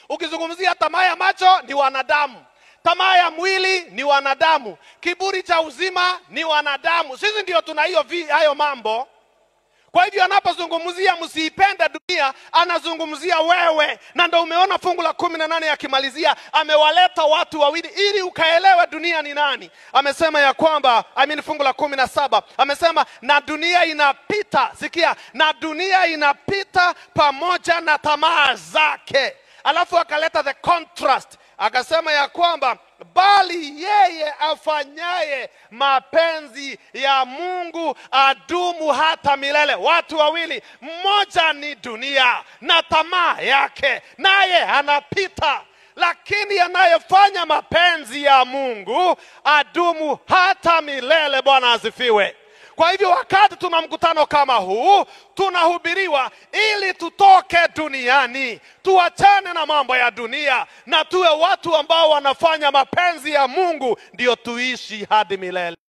Ukizungumzia tamaa ya macho ni wanadamu, tamaa ya mwili ni wanadamu, kiburi cha uzima ni wanadamu. Sisi ndio tuna hayo mambo. Kwa hivyo anapozungumzia msiipende dunia, anazungumzia wewe. Na ndio umeona fungu la 18 yakimalizia, amewaleta watu wawili ili ukaelewe dunia ni nani. Amesema ya kwamba, fungu la 17, amesema na dunia inapita, sikia, na dunia inapita pamoja na tamaa zake. Alafu akaleta the contrast, akasema ya kwamba bali yeye afanyaye mapenzi ya Mungu adumu hata milele. Watu wawili, mmoja ni dunia na tamaa yake, naye anapita, lakini anayefanya mapenzi ya Mungu adumu hata milele. Bwana asifiwe. Kwa hivyo wakati tuna mkutano kama huu, tunahubiriwa ili tutoke duniani, tuachane na mambo ya dunia na tuwe watu ambao wanafanya mapenzi ya Mungu, ndio tuishi hadi milele.